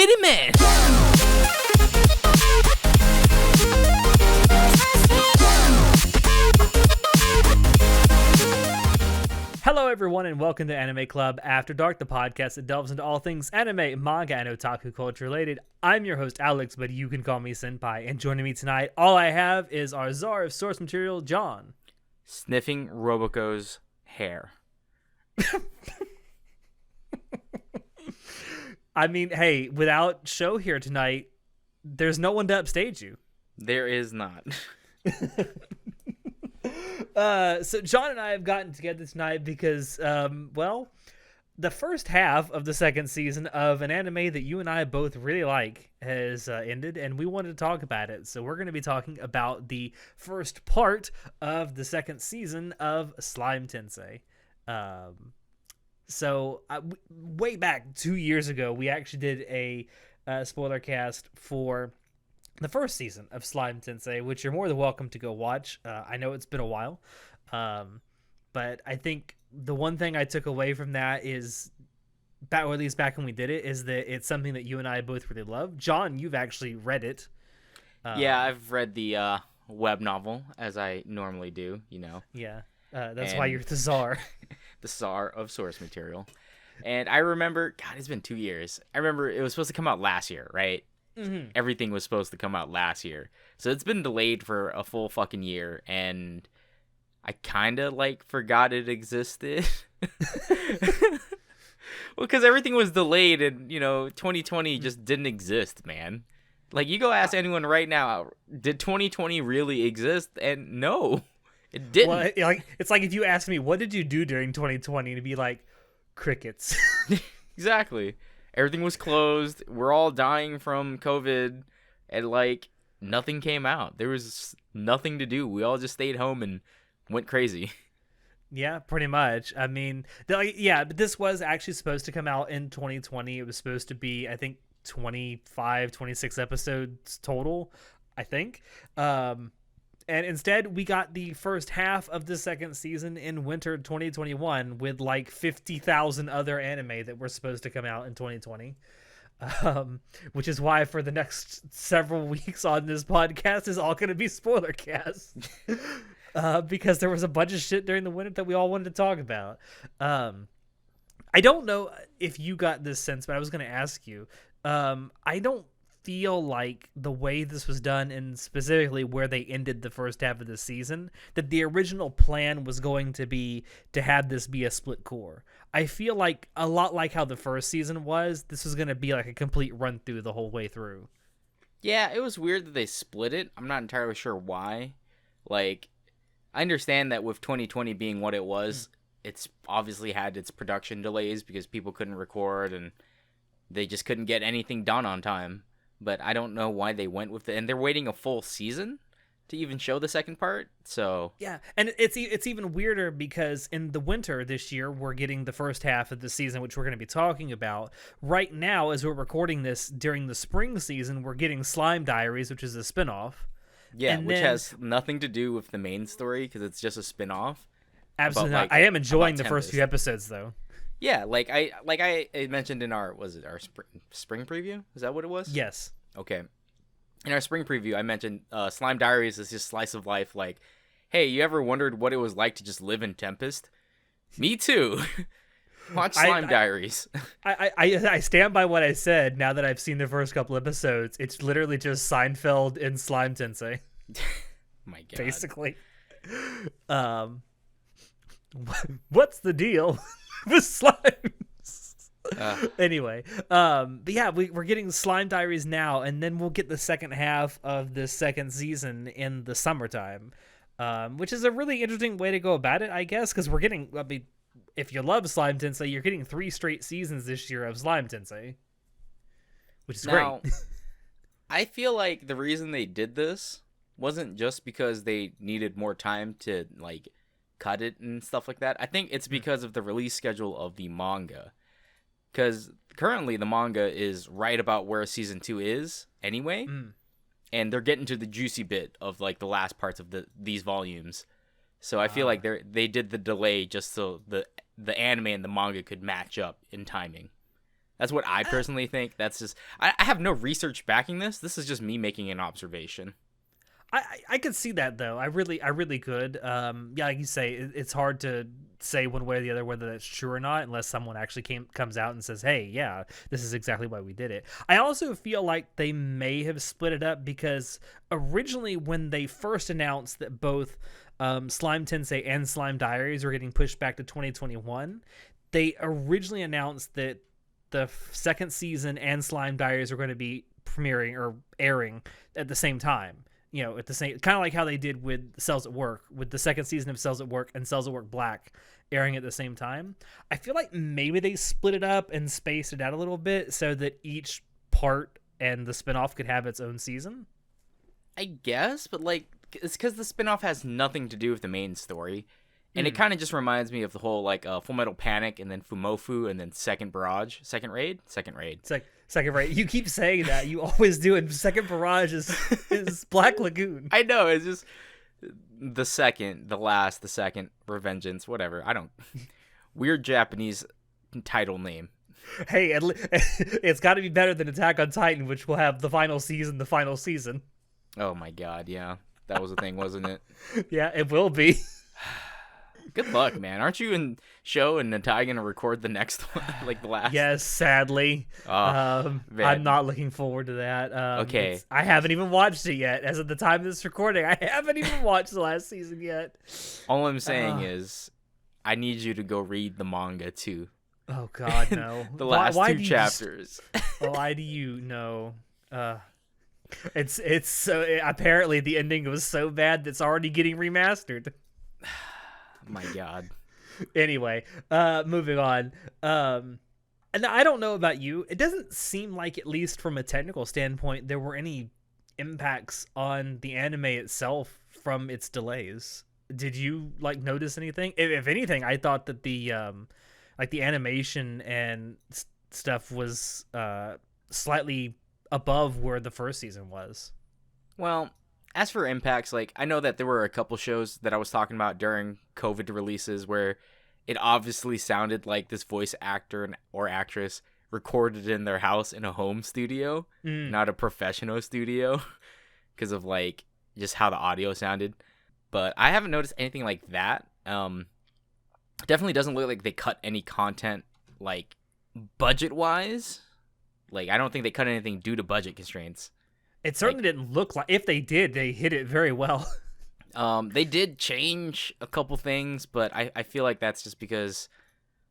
Hit it, man! Hello, everyone, and welcome to Anime Club After Dark, the podcast that delves into all things anime, manga, and otaku culture related. I'm your host, Alex, but you can call me Senpai. And joining me tonight, all I have is our czar of source material, John. Sniffing Roboco's hair. I mean, hey, without Show here tonight, there's no one to upstage you. There is not. So John and I have gotten together tonight because, the first half of the second season of an anime that you and I both really like has ended, and we wanted to talk about it. So we're going to be talking about the first part of the second season of Slime Tensei. Way back 2 years ago, we actually did a spoiler cast for the first season of Slime Tensei, which you're more than welcome to go watch. I know it's been a while, but I think the one thing I took away from that is, or at least back when we did it, is that it's something that you and I both really love. John, you've actually read it. Yeah, I've read the web novel, as I normally do, you know. Yeah, that's why you're the czar. The czar of source material. And I remember, God, it's been 2 years. I remember it was supposed to come out last year, right? Mm-hmm. Everything was supposed to come out last year. So it's been delayed for a full fucking year, and I kind of, forgot it existed. Well, because everything was delayed, and, 2020 just didn't exist, man. You go ask anyone right now, did 2020 really exist? And no, it didn't. Well, it's like if you asked me, what did you do during 2020? To be like, crickets. Exactly. Everything was closed. We're all dying from COVID, and nothing came out. There was nothing to do. We all just stayed home and went crazy. Yeah, pretty much. I mean, but this was actually supposed to come out in 2020. It was supposed to be, I think, 25, 26 episodes total, I think. And instead, we got the first half of the second season in winter 2021 with 50,000 other anime that were supposed to come out in 2020. Which is why for the next several weeks on this podcast is all going to be Spoilercast. Because there was a bunch of shit during the winter that we all wanted to talk about. I don't know if you got this sense, but I was going to ask you. I don't feel like the way this was done, and specifically where they ended the first half of the season, that the original plan was going to be to have this be a split core. I feel like a lot like how the first season was, this was going to be a complete run through the whole way through. Yeah, it was weird that they split it. I'm not entirely sure why. I understand that with 2020 being what it was, it's obviously had its production delays because people couldn't record and they just couldn't get anything done on time. But I don't know why they went with it. And they're waiting a full season to even show the second part. So yeah, and it's even weirder because in the winter this year, we're getting the first half of the season, which we're going to be talking about. Right now, as we're recording this during the spring season, we're getting Slime Diaries, which is a spinoff. Yeah, which has nothing to do with the main story because it's just a spinoff. Absolutely not. I am enjoying the first few episodes, though. Yeah, I mentioned in our spring preview? Is that what it was? Yes. Okay. In our spring preview, I mentioned Slime Diaries is just slice of life. Hey, you ever wondered what it was like to just live in Tempest? Me too. Watch Slime Diaries. I stand by what I said. Now that I've seen the first couple episodes, it's literally just Seinfeld in Slime Tensei. My God. Basically. What's the deal with slimes? Anyway, but yeah, we're getting Slime Diaries now, and then we'll get the second half of the second season in the summertime, which is a really interesting way to go about it, I guess, because we're getting, if you love Slime Tensei, you're getting 3 straight seasons this year of Slime Tensei, which is great. I feel like the reason they did this wasn't just because they needed more time to, cut it and stuff like that. I think it's because of the release schedule of the manga. Because currently the manga is right about where season 2 is anyway. And they're getting to the juicy bit of the last parts of these volumes. So I feel like they did the delay just so the anime and the manga could match up in timing. That's what I personally think. That's just I have no research backing this. This is just me making an observation. I could see that though. I really could. Yeah, like you say, it's hard to say one way or the other whether that's true or not unless someone actually comes out and says, "Hey, yeah, this is exactly why we did it." I also feel like they may have split it up because originally when they first announced that both Slime Tensei and Slime Diaries were getting pushed back to 2021, they originally announced that the second season and Slime Diaries were going to be premiering or airing at the same time. At the same, kind of like how they did with Cells at Work, with the second season of Cells at Work and Cells at Work Black airing at the same time. I feel like maybe they split it up and spaced it out a little bit so that each part and the spinoff could have its own season. I guess, but like it's because the spinoff has nothing to do with the main story, and it kind of just reminds me of the whole like Full Metal Panic and then Fumofu and then Second Raid. Second Raid. You keep saying that. You always do. And Second Barrage is Black Lagoon. I know. It's just the second Revengeance, whatever. I don't. Weird Japanese title name. Hey, it's got to be better than Attack on Titan, which will have the final season. Oh my god, yeah. That was the thing, wasn't it? Yeah, it will be. Good luck, man. Aren't you in show and Natai gonna record the next one, like the last? Yes, sadly. I'm not looking forward to that. Okay. I haven't even watched it yet. As of the time of this recording, I haven't even watched the last season yet. All I'm saying is, I need you to go read the manga too. Oh God, no. The last two chapters. Why do you know? It's so apparently the ending was so bad that's already getting remastered. My God. Anyway, moving on. And I don't know about you. It doesn't seem like, at least from a technical standpoint, there were any impacts on the anime itself from its delays. Did you notice anything? If anything, I thought that the animation and stuff was slightly above where the first season was. Well, as for impacts, I know that there were a couple shows that I was talking about during COVID releases where it obviously sounded like this voice actor or actress recorded in their house in a home studio, not a professional studio, because of just how the audio sounded. But I haven't noticed anything like that. Definitely doesn't look like they cut any content budget-wise. I don't think they cut anything due to budget constraints. It certainly didn't look like. If they did, they hit it very well. They did change a couple things, but I feel like that's just because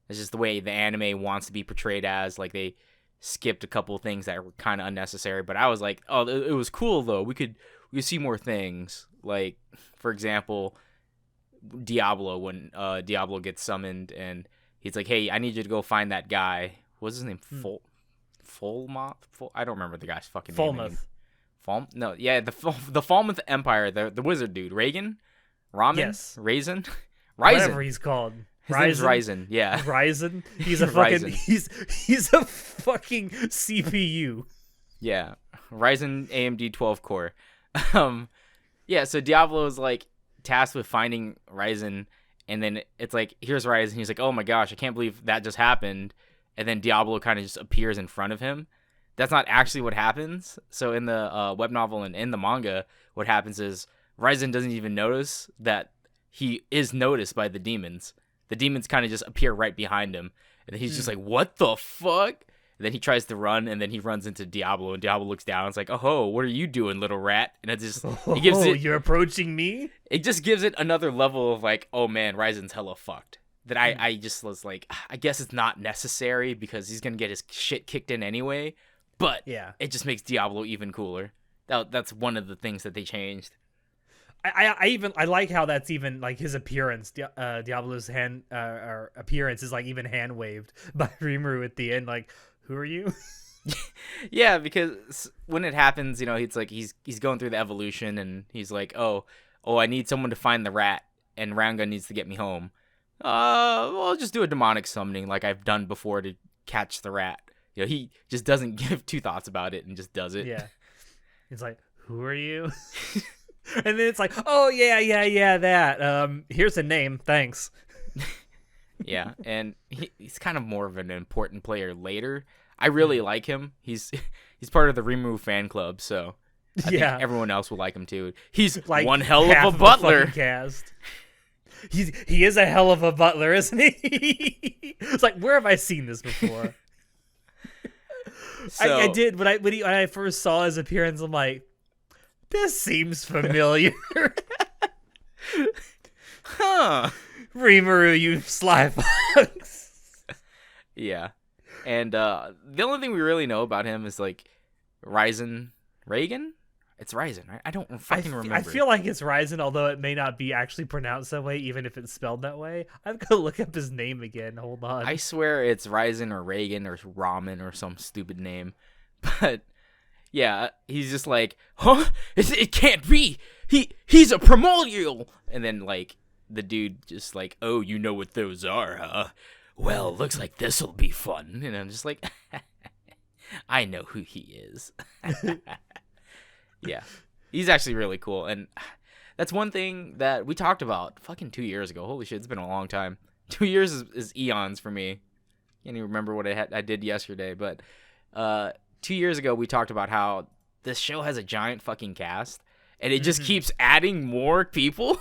it's just the way the anime wants to be portrayed as. They skipped a couple things that were kind of unnecessary. But I was like, oh, it was cool though. We could see more things. For example, Diablo, when Diablo gets summoned and he's like, hey, I need you to go find that guy. What's his name? Fulmoth? I don't remember the guy's fucking name. No, yeah, the Falmouth Empire, the wizard dude, Ramen? Yes. Raisin? Whatever he's called. His name's Ryzen, yeah. Ryzen? He's a fucking he's a fucking CPU. Yeah. Ryzen AMD 12 core. Yeah, so Diablo is tasked with finding Ryzen, and then it's here's Ryzen. He's like, oh my gosh, I can't believe that just happened. And then Diablo kind of just appears in front of him. That's not actually what happens. So in the web novel and in the manga, what happens is Ryzen doesn't even notice that he is noticed by the demons. The demons kind of just appear right behind him. And he's just like, what the fuck? And then he tries to run, and then he runs into Diablo, and Diablo looks down. It's like, oh, what are you doing, little rat? And it just it gives it. You're approaching me? It just gives it another level of oh man, Ryzen's hella fucked. That I just was like, I guess it's not necessary because he's gonna get his shit kicked in anyway. But yeah, it just makes Diablo even cooler. That's one of the things that they changed. I like how that's even his appearance. Diablo's hand appearance is even hand waved by Rimuru at the end. Who are you? Yeah, because when it happens, he's going through the evolution and he's like, oh, I need someone to find the rat, and Ranga needs to get me home. Well, I'll just do a demonic summoning like I've done before to catch the rat. He just doesn't give two thoughts about it and just does it. Yeah. It's who are you? And then it's oh, yeah, that. Here's a name, thanks. Yeah, and he's kind of more of an important player later. I really like him. He's part of the Rimuru fan club, so I think everyone else will like him too. He's like one hell of a butler. Cast. He is a hell of a butler, isn't he? It's like, where have I seen this before? So, I did when I first saw his appearance. I'm like, this seems familiar. Huh? Rimuru, you sly fox. Yeah, and the only thing we really know about him is like Ryzen Reagan. It's Ryzen, right? I don't fucking remember. I feel like it's Ryzen, although it may not be actually pronounced that way, even if it's spelled that way. I've got to look up his name again. Hold on. I swear it's Ryzen or Reagan or Ramen or some stupid name. But yeah, he's just like, huh? It can't be. He's a primordial. And then like the dude just like, oh, you know what those are, huh? Well, looks like this'll be fun. And I'm just like, I know who he is. Yeah, he's actually really cool, and that's one thing that we talked about fucking 2 years ago. Holy shit, it's been a long time. 2 years is eons for me. Can't even remember what I did yesterday, but 2 years ago we talked about how this show has a giant fucking cast, and it just keeps adding more people.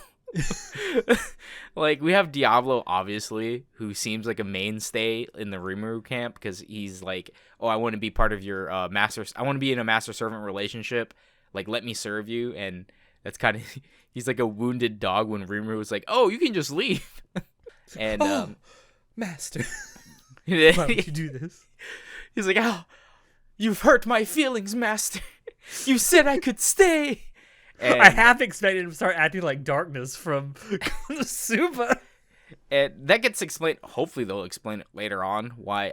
Like, we have Diablo, obviously, who seems like a mainstay in the Rimuru camp, because he's like, oh, I want to be part of your I want to be in a master-servant relationship. Like, let me serve you. And that's kind of, he's like a wounded dog when Rimuru was like, oh, you can just leave. And, master, why would you do this? He's like, oh, you've hurt my feelings, master. You said I could stay. And I half expected him to start acting like Darkness from Konosuba. And that gets explained. Hopefully they'll explain it later on why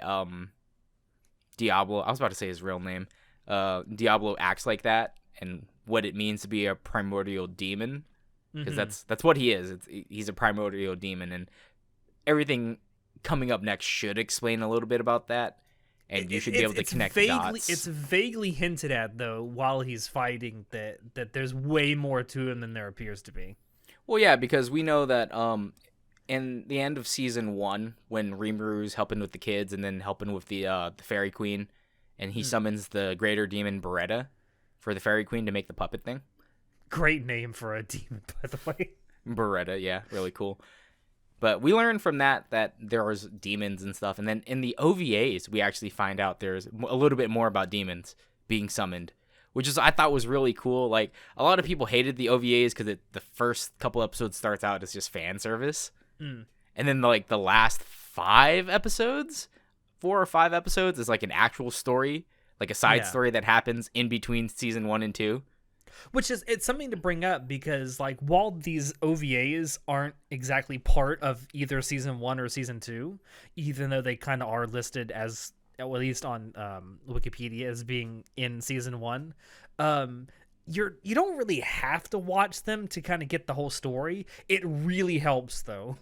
Diablo, I was about to say his real name, Diablo acts like that, and what it means to be a primordial demon, because that's what he is. He's a primordial demon, and everything coming up next should explain a little bit about that, and you should be able to connect dots. It's vaguely hinted at, though, while he's fighting, that there's way more to him than there appears to be. Well, yeah, because we know that in the end of season 1, when Rimuru's helping with the kids and then helping with the Fairy Queen, and he summons the greater demon Beretta for the Fairy Queen to make the puppet thing. Great name for a demon, by the way. Beretta, yeah, really cool. But we learned from that there was demons and stuff. And then in the OVAs, we actually find out there's a little bit more about demons being summoned, which is, I thought, was really cool. Like, a lot of people hated the OVAs because the first couple episodes starts out as just fan service. And then like the last 4 or 5 episodes is like an actual story, like a side story that happens in between season 1 and 2. Which is, it's something to bring up, because like, while these OVAs aren't exactly part of either season 1 or season 2, even though they kind of are listed as, at least on Wikipedia, as being in season 1, you don't really have to watch them to kind of get the whole story. It really helps, though,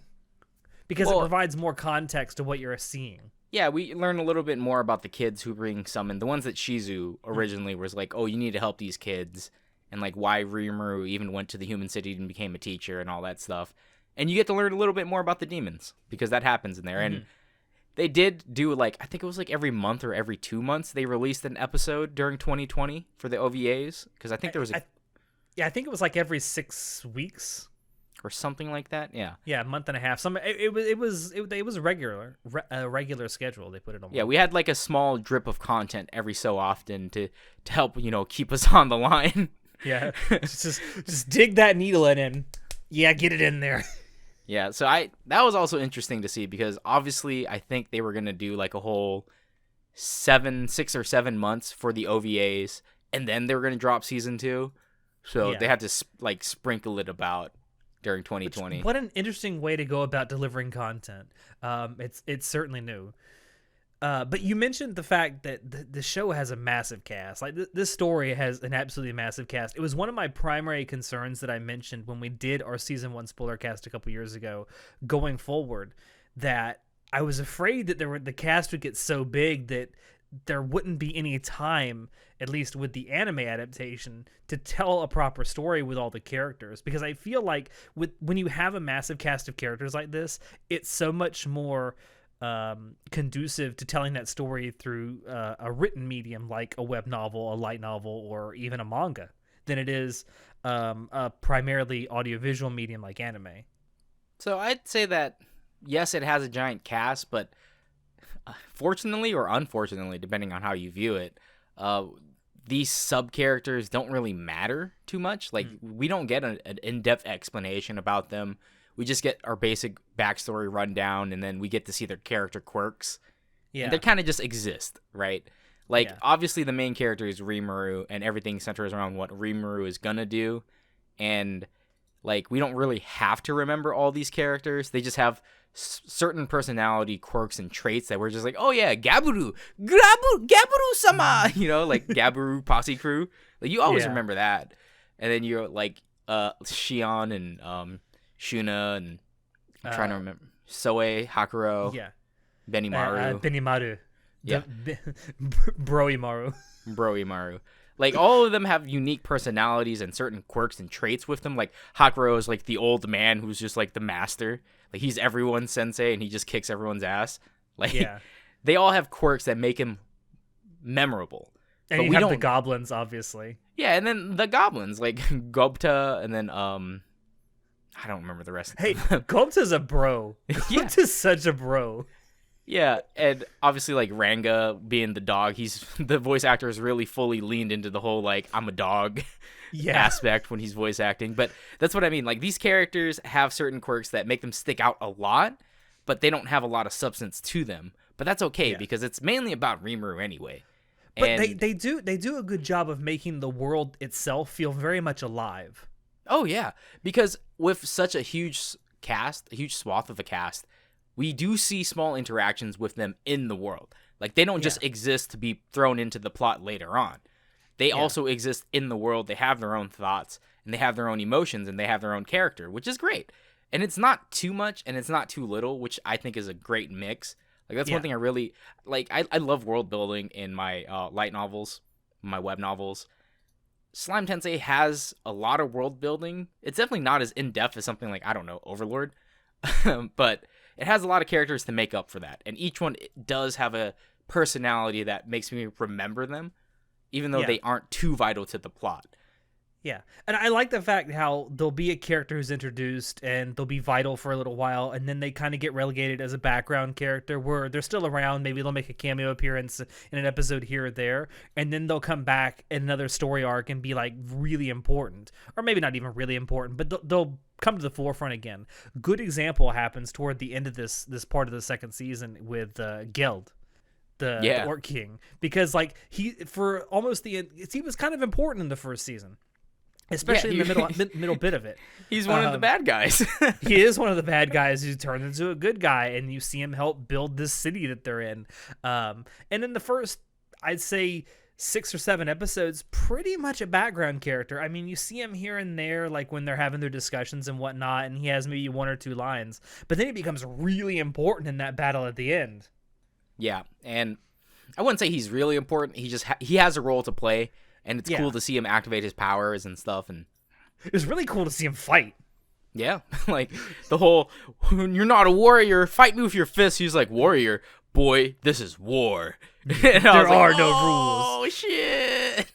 because it provides more context to what you're seeing. Yeah, we learn a little bit more about the kids who bring summoned. The ones that Shizu originally was like, oh, you need to help these kids, and like why Rimuru even went to the human city and became a teacher and all that stuff. And you get to learn a little bit more about the demons, because that happens in there. And they did do, like, I think it was like every month or every 2 months they released an episode during 2020 for the OVAs, because I think there was I think it was like every 6 weeks or something like that. Yeah, a month and a half. It was a regular schedule. They put it on. Yeah, we had like a small drip of content every so often to help, keep us on the line. Yeah, just dig that needle in and get it in there. Yeah, so that was also interesting to see, because obviously I think they were gonna do like a whole 6 or 7 months for the OVAs, and then they were gonna drop season 2. So they had to like sprinkle it about during 2020. What an interesting way to go about delivering content. It's certainly new. But you mentioned the fact that the show has a massive cast. Like, this story has an absolutely massive cast. It was one of my primary concerns that I mentioned when we did our season 1 Spoilercast a couple years ago, going forward, that I was afraid that the cast would get so big that there wouldn't be any time, at least with the anime adaptation, to tell a proper story with all the characters. Because I feel like when you have a massive cast of characters like this, it's so much more conducive to telling that story through a written medium like a web novel, a light novel, or even a manga than it is a primarily audiovisual medium like anime. So I'd say that yes, it has a giant cast, but fortunately or unfortunately, depending on how you view it, these sub characters don't really matter too much. Like we don't get an in-depth explanation about them. We just get our basic backstory rundown, and then we get to see their character quirks. Yeah, and they kind of just exist, right? Like obviously the main character is Rimuru, and everything centers around what Rimuru is gonna do, and like we don't really have to remember all these characters. They just have certain personality quirks and traits that we're just like, oh yeah, Gaburu sama, you know, like Gaburu Posse Crew. Like you always remember that, and then you're like Shion and Shuna, and I'm trying to remember Soe, Hakuro, Benimaru, Benimaru, yeah, Broimaru. Broimaru. Like all of them have unique personalities and certain quirks and traits with them. Like Hakuro is like the old man who's just like the master. Like he's everyone's sensei and he just kicks everyone's ass. Like they all have quirks that make him memorable. And you have the goblins, obviously. Yeah, and then the goblins like Gobta, and then I don't remember the rest. Hey, Gobta's a bro. Gobta's such a bro. Yeah, and obviously like Ranga being the dog, he's the voice actor has really fully leaned into the whole like I'm a dog aspect when he's voice acting. But that's what I mean. Like these characters have certain quirks that make them stick out a lot, but they don't have a lot of substance to them. But that's okay because it's mainly about Rimuru anyway. But they do a good job of making the world itself feel very much alive. Oh yeah, because with such a huge cast, a huge swath of a cast, we do see small interactions with them in the world. Like they don't just exist to be thrown into the plot later on. They also exist in the world. They have their own thoughts and they have their own emotions and they have their own character, which is great. And it's not too much and it's not too little, which I think is a great mix. Like that's one thing I really like. I love world building in my light novels, my web novels. Slime Tensei has a lot of world building. It's definitely not as in-depth as something like, I don't know, Overlord. But it has a lot of characters to make up for that. And each one does have a personality that makes me remember them, even though they aren't too vital to the plot. Yeah. And I like the fact how there'll be a character who's introduced and they'll be vital for a little while, and then they kind of get relegated as a background character where they're still around. Maybe they'll make a cameo appearance in an episode here or there, and then they'll come back in another story arc and be like really important. Or maybe not even really important, but they'll come to the forefront again. Good example happens toward the end of this part of the second season with Geld. The Orc King, because like he for almost he was kind of important in the first season. Especially in the middle bit of it. He's one of the bad guys. He is one of the bad guys who turns into a good guy, and you see him help build this city that they're in. And in the first, I'd say, 6 or 7 episodes, pretty much a background character. I mean, you see him here and there, like when they're having their discussions and whatnot, and he has maybe 1 or 2 lines. But then he becomes really important in that battle at the end. Yeah, and I wouldn't say he's really important. He just he has a role to play. And it's cool to see him activate his powers and stuff. And it was really cool to see him fight. Yeah. Like the whole, you're not a warrior, fight me with your fists. He's like, warrior, boy, this is war. There are no rules. Oh, shit.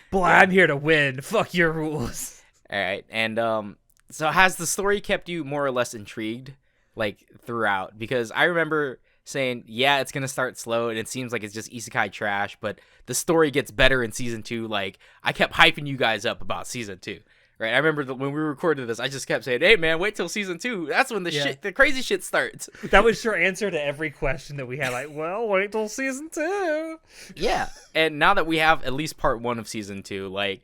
Boy, I'm here to win. Fuck your rules. All right. And so has the story kept you more or less intrigued, like, throughout? Because I remember saying, yeah, it's going to start slow, and it seems like it's just isekai trash, but the story gets better in season 2. Like, I kept hyping you guys up about season 2, right? I remember when we recorded this, I just kept saying, hey, man, wait till season 2. That's when the crazy shit starts. That was your answer to every question that we had. Like, well, wait till season 2. Yeah, and now that we have at least part 1 of season 2, like,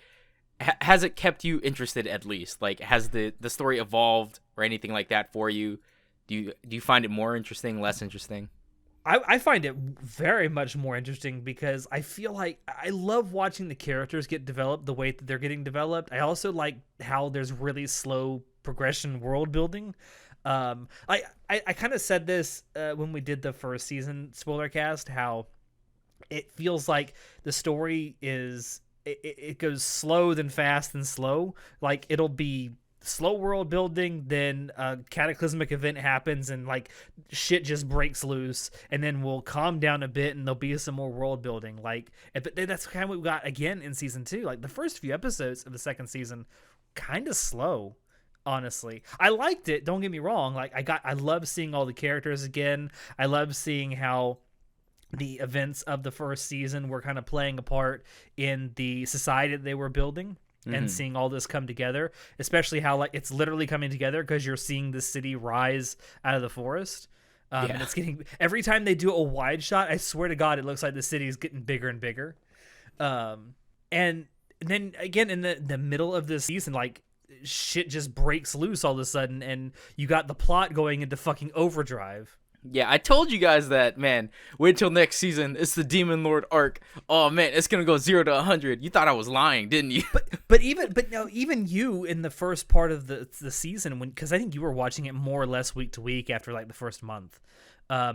has it kept you interested at least? Like, has the story evolved or anything like that for you? Do you find it more interesting, less interesting? I find it very much more interesting because I feel like I love watching the characters get developed the way that they're getting developed. I also like how there's really slow progression world building. I kind of said this when we did the first season Spoilercast, how it feels like the story is it goes slow then fast then slow. Like it'll be slow world building, then a cataclysmic event happens and like shit just breaks loose, and then we'll calm down a bit and there'll be some more world building. Like, but that's kind of what we got again in season 2. Like the first few episodes of the second season, kind of slow. Honestly, I liked it. Don't get me wrong. Like I love seeing all the characters again. I love seeing how the events of the first season were kind of playing a part in the society that they were building, and seeing all this come together, especially how like it's literally coming together because you're seeing the city rise out of the forest. And it's getting, every time they do a wide shot, I swear to God, it looks like the city is getting bigger and bigger. And then again, in the middle of this season, like shit just breaks loose all of a sudden, and you got the plot going into fucking overdrive. Yeah, I told you guys that, man. Wait till next season. It's the Demon Lord arc. Oh man, it's gonna go 0 to 100. You thought I was lying, didn't you? But even you in the first part of the season, because I think you were watching it more or less week to week after like the first month,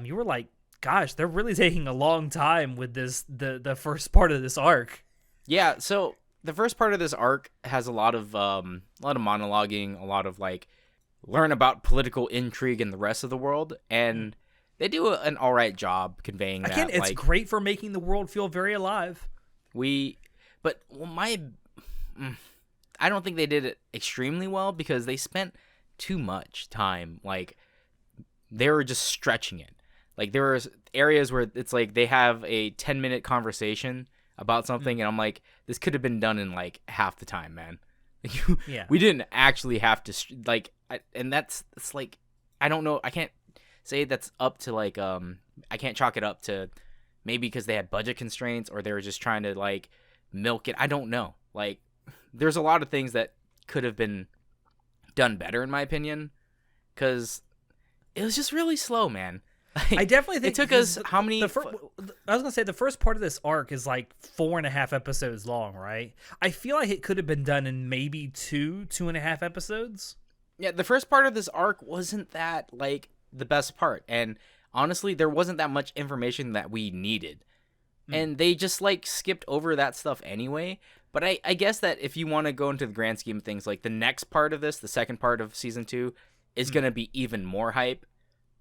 you were like, gosh, they're really taking a long time with this the first part of this arc. Yeah, so the first part of this arc has a lot of monologuing, a lot of like learn about political intrigue in the rest of the world, and they do an all right job conveying that. Again, it's like, great for making the world feel very alive. I don't think they did it extremely well because they spent too much time. Like, they were just stretching it. Like, there were areas where it's like they have a 10-minute conversation about something, and I'm like, this could have been done in like half the time, man. Yeah, we didn't actually have to and it's like, I don't know, I can't say that's up to like I can't chalk it up to maybe because they had budget constraints or they were just trying to like milk it. I don't know. Like, there's a lot of things that could have been done better in my opinion, because it was just really slow, man. Like, I definitely think it took us how many? I was gonna say the first part of this arc is like 4.5 episodes long, right? I feel like it could have been done in maybe 2.5 episodes. Yeah, the first part of this arc wasn't that like the best part, and honestly, there wasn't that much information that we needed, and they just like skipped over that stuff anyway. But I guess that if you want to go into the grand scheme of things, like the next part of this, the second part of season 2, is gonna be even more hype,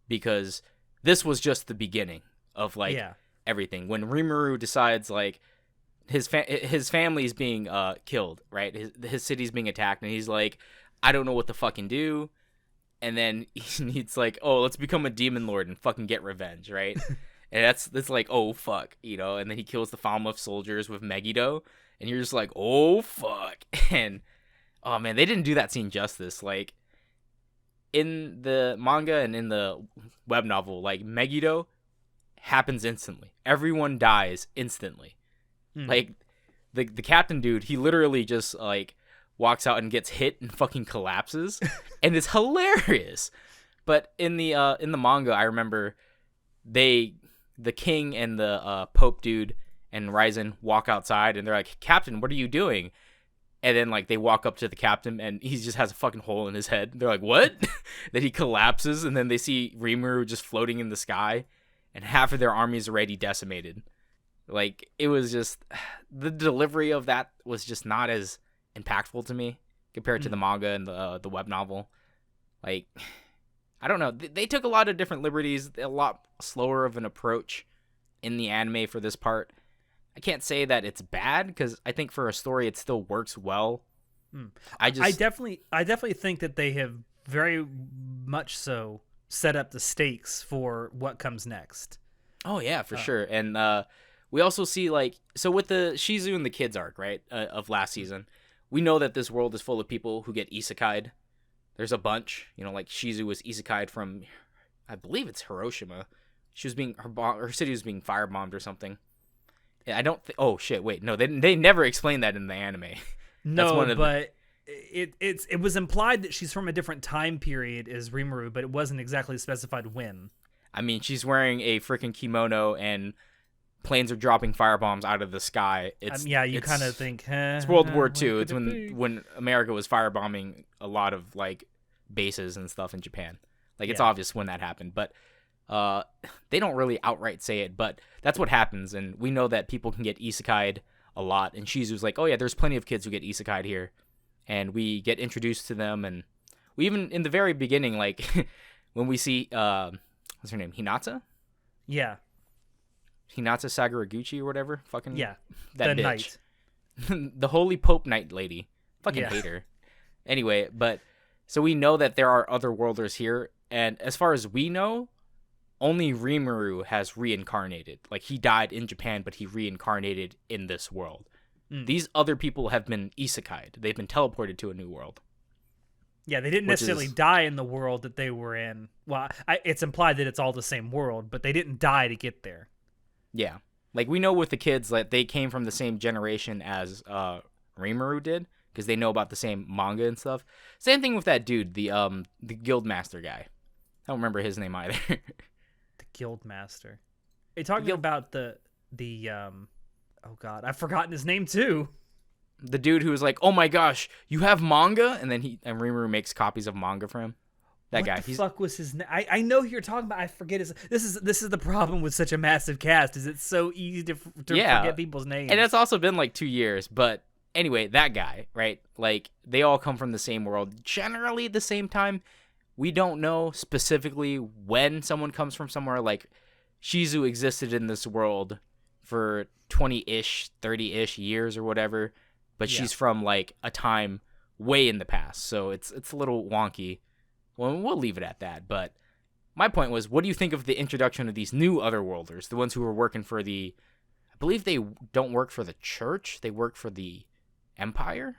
because this was just the beginning of like everything. When Rimuru decides like his family's being killed, right? His city's being attacked, and he's like, I don't know what to fucking do. And then he's like, oh, let's become a demon lord and fucking get revenge, right? And that's like, oh fuck, you know. And then he kills the Falmouth soldiers with Megiddo, and you're just like, oh fuck. And oh man, they didn't do that scene justice. Like, in the manga and in the web novel, like, Megiddo happens instantly. Everyone dies instantly. Like, the captain dude, he literally just like walks out and gets hit and fucking collapses, and it's hilarious. But in the manga, I remember the king and the Pope dude and Ryzen walk outside, and they're like, Captain, what are you doing? And then like they walk up to the captain, and he just has a fucking hole in his head. They're like, what? Then he collapses, and then they see Rimuru just floating in the sky, and half of their army is already decimated. Like, it was just, the delivery of that was just not as impactful to me compared to the manga and the web novel. Like, I don't know. They took a lot of different liberties, a lot slower of an approach in the anime for this part. I can't say that it's bad, because I think for a story it still works well. I definitely think that they have very much so set up the stakes for what comes next. Oh yeah, for sure. And we also see, like, so with the Shizu and the kids arc, right, of last season, we know that this world is full of people who get isekai'd. There's a bunch, you know, like Shizu was isekai'd from, I believe it's Hiroshima. She was being, her city was being firebombed or something. I don't oh shit, wait, no, they never explained that in the anime. No, but it was implied that she's from a different time period as Rimuru, but it wasn't exactly specified when. I mean, she's wearing a freaking kimono and planes are dropping firebombs out of the sky. It's you kind of think, it's World War II. It's when America was firebombing a lot of like bases and stuff in Japan. Like, it's obvious when that happened, but they don't really outright say it, but that's what happens. And we know that people can get isekai'd a lot. And Shizu's like, oh yeah, there's plenty of kids who get isekai'd here. and we get introduced to them, and we even in the very beginning, like when we see what's her name, Yeah. Hinata Saguraguchi or whatever, fucking Yeah. that The bitch, knight. the Holy Pope Knight lady, fucking Yeah. hate her. Anyway, but so we know that there are other worlders here, and as far as we know, only Rimuru has reincarnated. Like, he died in Japan, but he reincarnated in this world. Mm. These other people have been isekai'd. They've been teleported to a new world. Yeah, they didn't necessarily die in the world that they were in. Well, it's implied that it's all the same world, but they didn't die to get there. Yeah. Like, we know with the kids that they came from the same generation as Rimuru did, because they know about the same manga and stuff. Same thing with that dude, the Guildmaster guy. I don't remember his name either. The Guildmaster. Are you talking about the oh god, I've forgotten his name too. The dude who was like, "Oh my gosh, you have manga?" And then Rimuru makes copies of manga for him. That guy. What the fuck was his name? I know who you're talking about. I forget his. This is the problem with such a massive cast. Is it's so easy to forget people's names. And it's also been like 2 years. But anyway, that guy, right? Like, they all come from the same world, generally at the same time. We don't know specifically when someone comes from somewhere. Like, Shizu existed in this world for 20-ish, 30-ish years or whatever. But she's from, like, a time way in the past. So it's a little wonky. Well, we'll leave it at that. But my point was, what do you think of the introduction of these new otherworlders? The ones who were working for I believe they don't work for the church. They work for the Empire?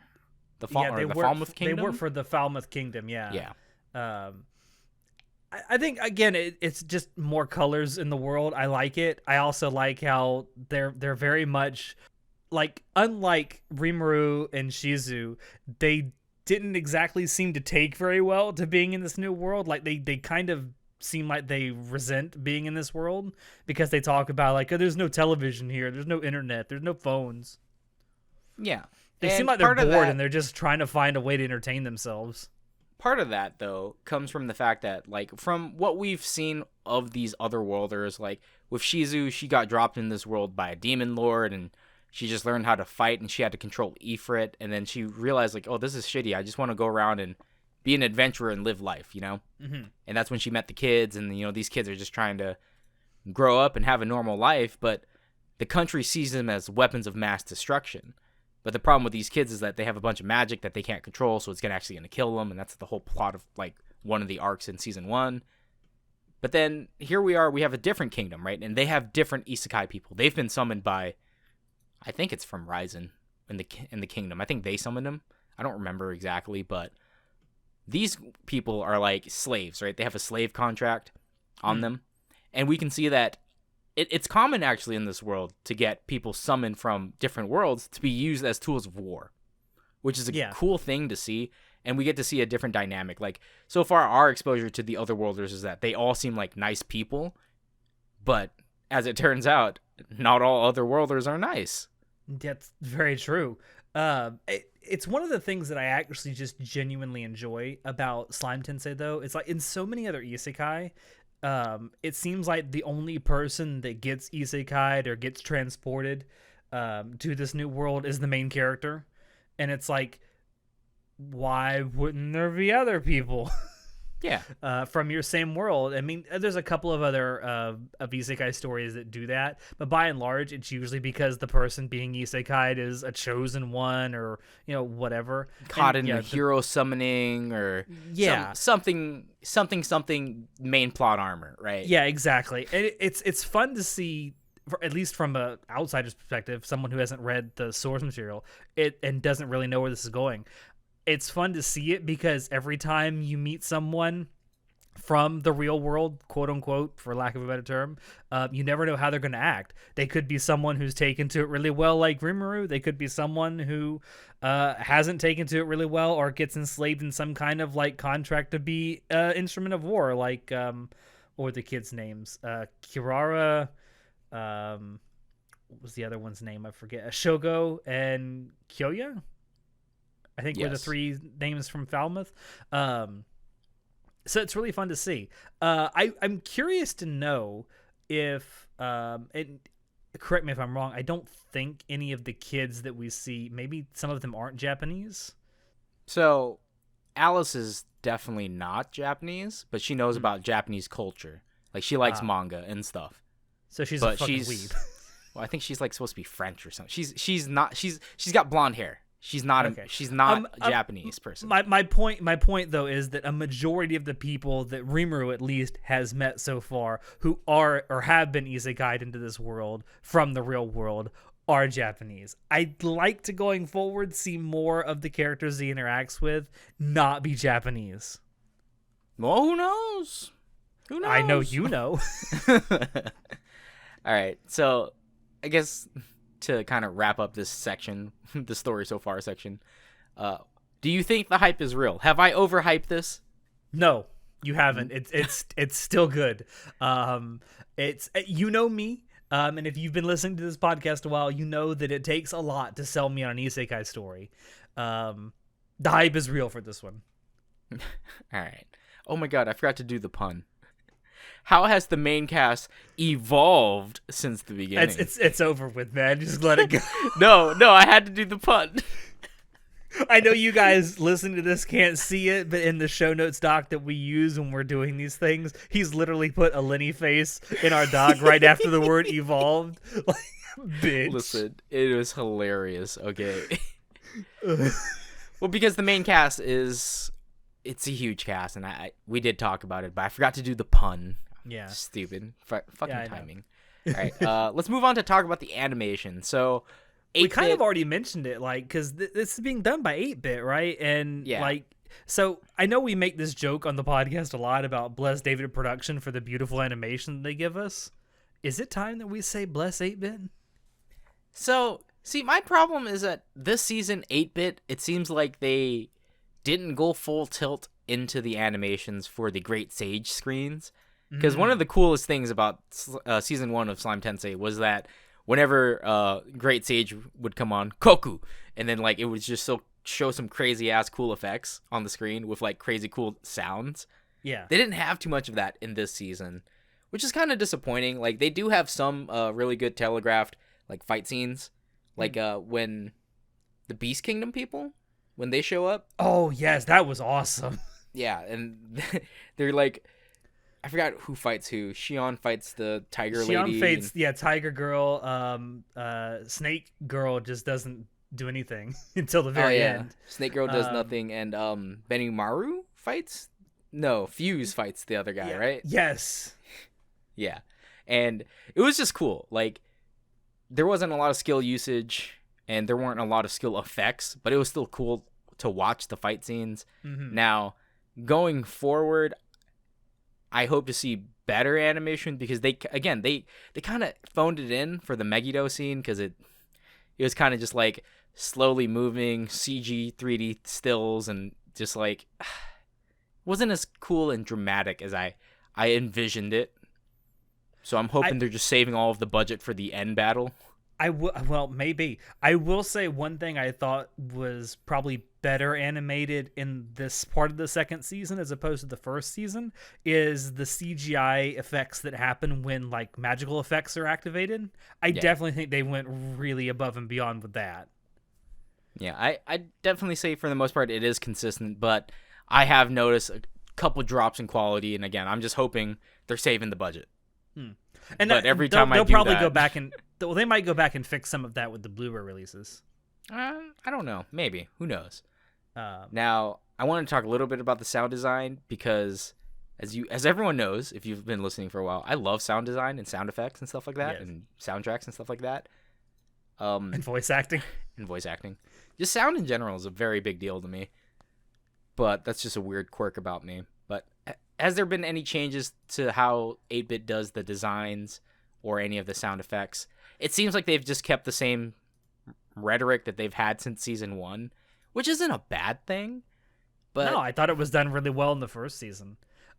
The Falmouth Kingdom? They work for the Falmouth Kingdom, Yeah. I think, again, it's just more colors in the world. I like it. I also like how they're very much... Like, unlike Rimuru and Shizu, they didn't exactly seem to take very well to being in this new world. Like, they kind of seem like they resent being in this world because they talk about, like, oh, there's no television here, there's no internet, there's no phones. Yeah. They seem like they're bored and they're just trying to find a way to entertain themselves. Part of that, though, comes from the fact that, like, from what we've seen of these otherworlders, like, with Shizu, she got dropped in this world by a demon lord, and she just learned how to fight, and she had to control Ifrit, and then she realized, like, oh, this is shitty. I just want to go around and be an adventurer and live life, you know? Mm-hmm. And that's when she met the kids, and, you know, these kids are just trying to grow up and have a normal life, but the country sees them as weapons of mass destruction. But the problem with these kids is that they have a bunch of magic that they can't control, so it's actually going to kill them, and that's the whole plot of, like, one of the arcs in Season 1. But then, here we are, we have a different kingdom, right? And they have different isekai people. They've been summoned by... I think it's from Ryzen in the kingdom. I think they summoned him. I don't remember exactly, but these people are like slaves, right? They have a slave contract on them. And we can see that it's common actually in this world to get people summoned from different worlds to be used as tools of war, which is a cool thing to see. And we get to see a different dynamic. Like, so far, our exposure to the otherworlders is that they all seem like nice people. But as it turns out, not all otherworlders are nice. That's very true. It's one of the things that I actually just genuinely enjoy about Slime Tensei, though. It's like in so many other isekai, it seems like the only person that gets isekai'd or gets transported to this new world is the main character. And it's like, why wouldn't there be other people? Yeah. From your same world. I mean, there's a couple of other of isekai stories that do that, but by and large, it's usually because the person being isekai'd is a chosen one, or you know, whatever, caught in a hero summoning, or something main plot armor, right? Yeah, exactly. And it's fun to see. At least from a outsider's perspective, someone who hasn't read the source material and doesn't really know where this is going. It's fun to see it because every time you meet someone from the real world, quote unquote, for lack of a better term, you never know how they're going to act. They could be someone who's taken to it really well, like Rimuru. They could be someone who hasn't taken to it really well, or gets enslaved in some kind of like contract to be instrument of war, like what were the kids' names? Kirara. What was the other one's name? I forget. Shogo and Kyoya, I think, were the three names from Falmouth. So it's really fun to see. I'm curious to know if, and correct me if I'm wrong, I don't think any of the kids that we see, maybe some of them aren't Japanese. So Alice is definitely not Japanese, but she knows about Japanese culture. Like she likes manga and stuff. So she's a But fucking weeb. well, I think she's like supposed to be French or something. She's not she's got blonde hair. She's not Okay. she's not a Japanese person. My point though is that a majority of the people that Rimuru at least has met so far who are or have been isekai'd into this world from the real world are Japanese. I'd like to going forward see more of the characters he interacts with not be Japanese. Well, who knows? Who knows? I know you know. All right, so I guess to kind of wrap up this section, the story so far section, do you think the hype is real? Have I overhyped this? No, you haven't. It's still good. It's you know me. And if you've been listening to this podcast a while, you know that it takes a lot to sell me on an isekai story. The hype is real for this one. All right. Oh my god, I forgot to do the pun. How has the main cast evolved since the beginning? It's over with, man. Just let it go. No, I had to do the pun. I know you guys listening to this can't see it, but in the show notes doc that we use when we're doing these things, he's literally put a Lenny face in our doc right after the word evolved. Like, bitch. Listen, it was hilarious, okay? Well, because the main cast it's a huge cast, and we did talk about it, but I forgot to do the pun. Yeah. Stupid. Fucking timing. All right, let's move on to talk about the animation. So, we kind of already mentioned it, like, because this is being done by 8-Bit, right? And, like, so I know we make this joke on the podcast a lot about Bless David Production for the beautiful animation they give us. Is it time that we say Bless 8-Bit? So, see, my problem is that this season, 8-Bit, it seems like they didn't go full tilt into the animations for the Great Sage screens. Because one of the coolest things about season 1 of Slime Tensei was that whenever Great Sage would come on, Koku, and then like it would just show some crazy ass cool effects on the screen with like crazy cool sounds. Yeah. They didn't have too much of that in this season, which is kind of disappointing. Like they do have some really good telegraphed like fight scenes, like when the Beast Kingdom people, when they show up. Oh yes, that was awesome. Yeah, and they're like, I forgot who fights who. Shion fights the tiger lady. Shion fights, Tiger Girl. Snake Girl just doesn't do anything until the very end. Snake Girl does nothing, and Benimaru fights? No, Fuse fights the other guy, right? Yes. Yeah, and it was just cool. Like, there wasn't a lot of skill usage, and there weren't a lot of skill effects, but it was still cool to watch the fight scenes. Mm-hmm. Now, going forward, I hope to see better animation because they kind of phoned it in for the Megiddo scene because it was kind of just like slowly moving CG 3D stills and just like wasn't as cool and dramatic as I envisioned it. So I'm hoping they're just saving all of the budget for the end battle. Well, maybe. I will say one thing I thought was probably better animated in this part of the second season as opposed to the first season is the CGI effects that happen when like magical effects are activated. I definitely think they went really above and beyond with that. Yeah, I definitely say for the most part it is consistent, but I have noticed a couple drops in quality, and again, I'm just hoping they're saving the budget. And but every time they'll I do probably that, go back and they might go back and fix some of that with the Blu-ray releases. I don't know. Maybe. Who knows? Now, I want to talk a little bit about the sound design because, as everyone knows, if you've been listening for a while, I love sound design and sound effects and stuff like that, and soundtracks and stuff like that. And voice acting. Just sound in general is a very big deal to me. But that's just a weird quirk about me. But has there been any changes to how 8-Bit does the designs or any of the sound effects? It seems like they've just kept the same rhetoric that they've had since season 1, which isn't a bad thing. But no, I thought it was done really well in the first season.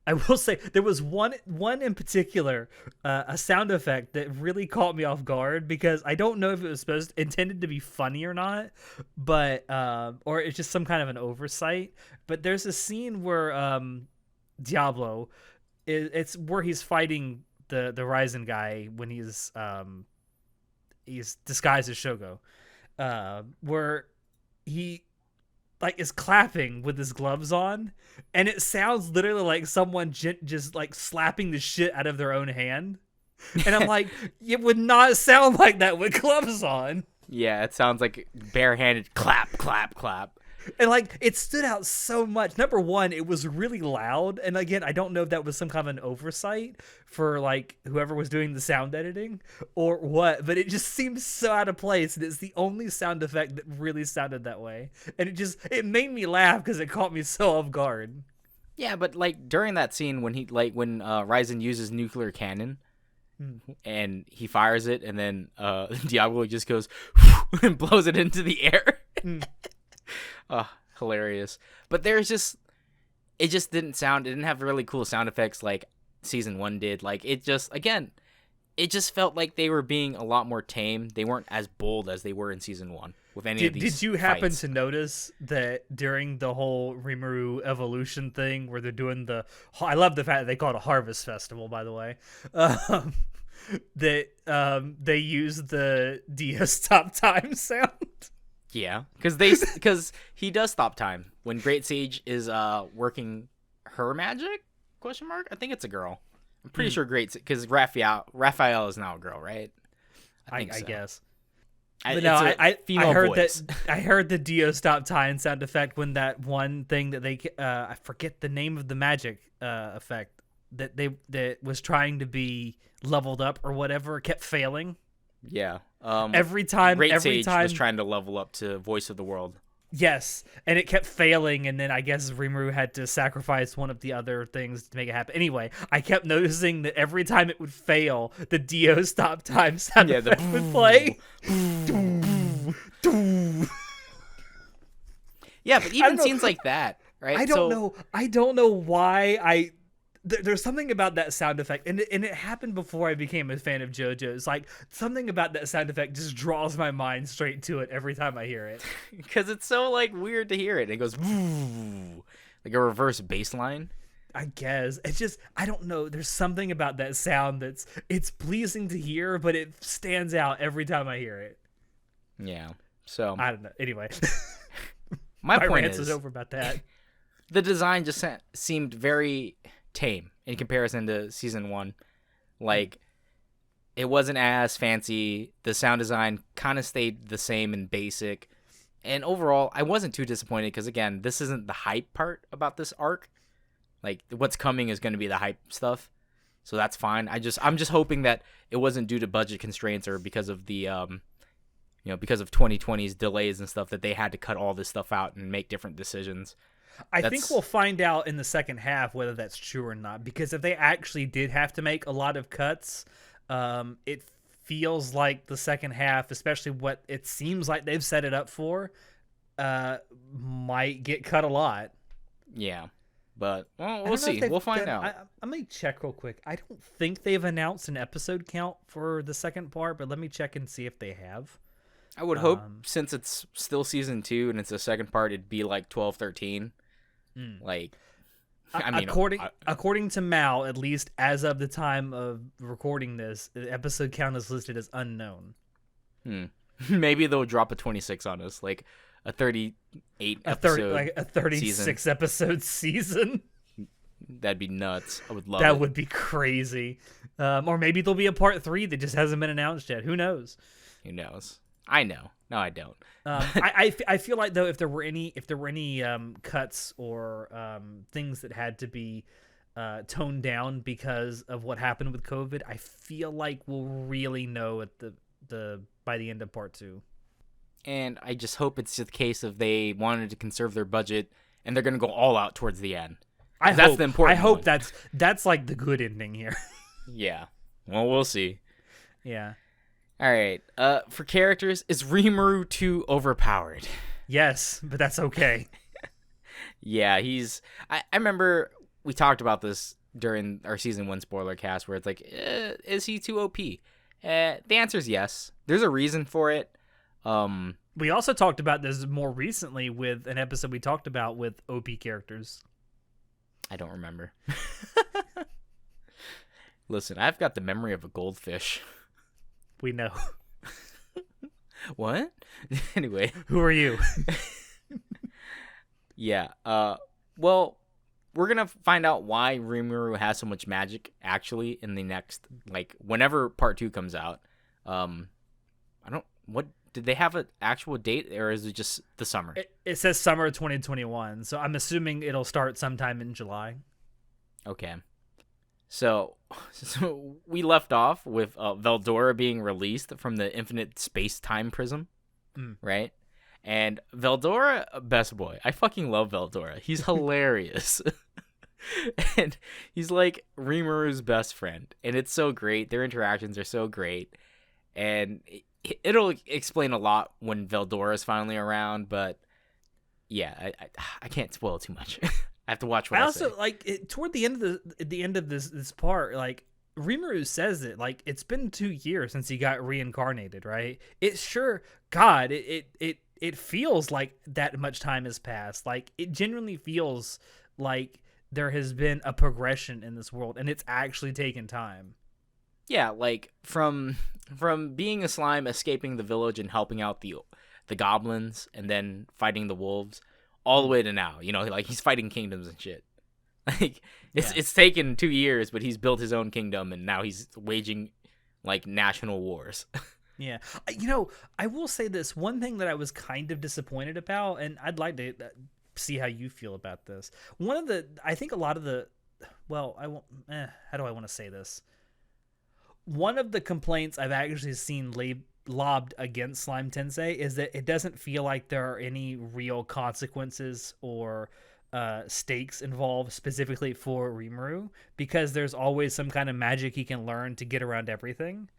I will say there was one in particular, a sound effect that really caught me off guard because I don't know if it was intended to be funny or not, but or it's just some kind of an oversight. But there's a scene where Diablo, it's where he's fighting the Ryzen guy when he's disguised as Shogo, where he like is clapping with his gloves on, and it sounds literally like someone just like slapping the shit out of their own hand. And I'm like, it would not sound like that with gloves on. Yeah, it sounds like barehanded clap, clap, clap. And like it stood out so much. Number one, it was really loud. And again, I don't know if that was some kind of an oversight for like whoever was doing the sound editing or what, but it just seemed so out of place. And it's the only sound effect that really sounded that way. And it made me laugh because it caught me so off guard. Yeah, but like during that scene when Ryzen uses nuclear cannon and he fires it, and then Diablo just goes and blows it into the air. Hilarious. But it just didn't have really cool sound effects like season 1 did. Like it just felt like they were being a lot more tame. They weren't as bold as they were in season 1 with any of these. Did you happen fights. to notice that during the whole Rimuru evolution thing where they're doing I love the fact that they call it a harvest festival, by the way, that they use the Dio stop time sound? Yeah, because he does stop time when Great Sage is working her magic? Question mark. I think it's a girl. I'm pretty sure because Raphael is now a girl, right? I guess. I heard the Dio stop time sound effect when that one thing that they I forget the name of the magic effect that was trying to be leveled up or whatever kept failing. Yeah. Every time Sage was trying to level up to Voice of the World. Yes, and it kept failing, and then I guess Rimuru had to sacrifice one of the other things to make it happen. Anyway, I kept noticing that every time it would fail, the Dio stop time sound effect would play. Yeah, but even scenes like that, right? I don't know why there's something about that sound effect, and it happened before I became a fan of JoJo. It's like something about that sound effect just draws my mind straight to it every time I hear it. Because it's so like weird to hear it. It goes like a reverse bass line. I guess it's just I don't know. There's something about that sound it's pleasing to hear, but it stands out every time I hear it. Yeah. So I don't know. Anyway, my point is over about that. The design just seemed very tame in comparison to season 1. Like it wasn't as fancy. The sound design kind of stayed the same and basic. And overall, I wasn't too disappointed because again, this isn't the hype part about this arc. Like what's coming is going to be the hype stuff. So that's fine. I'm just hoping that it wasn't due to budget constraints or because of the because of 2020's delays and stuff that they had to cut all this stuff out and make different decisions. I think we'll find out in the second half whether that's true or not, because if they actually did have to make a lot of cuts, it feels like the second half, especially what it seems like they've set it up for, might get cut a lot. Yeah, but we'll see. We'll find out. Let me check real quick. I don't think they've announced an episode count for the second part, but let me check and see if they have. I would hope, since it's still season 2 and it's the second part, it'd be like 12, 13. Like, I mean, according to Mal, at least as of the time of recording this, the episode count is listed as unknown. Maybe they'll drop a 26 on us, like a 38 episode, like a 36 episode season. That'd be nuts. I would love that. Would be crazy. Or maybe there'll be a part 3 that just hasn't been announced yet. Who knows? Who knows? I know. No, I don't. I feel like though if there were any cuts or things that had to be toned down because of what happened with COVID, I feel like we'll really know at the by the end of part 2. And I just hope it's the case of they wanted to conserve their budget and they're going to go all out towards the end. That's the important. I hope that's like the good ending here. Yeah. Well, we'll see. Yeah. All right. For characters, is Rimuru too overpowered? Yes, but that's okay. Yeah, I remember we talked about this during our season 1 spoiler cast where it's like, is he too OP? The answer is yes. There's a reason for it. We also talked about this more recently with an episode we talked about with OP characters. I don't remember. Listen, I've got the memory of a goldfish. We know. What? Anyway. Who are you? Yeah. Well, we're gonna find out why Rimuru has so much magic actually in the next, like, whenever part 2 comes out. I don't. What did they have an actual date, or is it just the summer? It says summer 2021, so I'm assuming it'll start sometime in July. Okay. So we left off with Veldora being released from the infinite space-time prism, right? And Veldora, best boy. I fucking love Veldora. He's hilarious. And he's like Rimuru's best friend. And it's so great. Their interactions are so great. And it'll explain a lot when Veldora is finally around, but yeah, I can't spoil too much. I have to watch what I also say. like toward the end of this part, like Rimuru says it, like it's been 2 years since he got reincarnated, right? It's sure, God, it feels like that much time has passed. Like it genuinely feels like there has been a progression in this world, and it's actually taken time. Yeah, like from being a slime, escaping the village and helping out the goblins, and then fighting the wolves, all the way to now. You know, like he's fighting kingdoms and shit. Like it's taken 2 years, but he's built his own kingdom, and now he's waging like national wars. Yeah. I will say this one thing that I was kind of disappointed about, and I'd like to see how you feel about this. I think a lot of the, well, I won't, how do I want to say this? One of the complaints I've actually seen lobbed against Slime Tensei is that it doesn't feel like there are any real consequences or stakes involved specifically for Rimuru, because there's always some kind of magic he can learn to get around everything.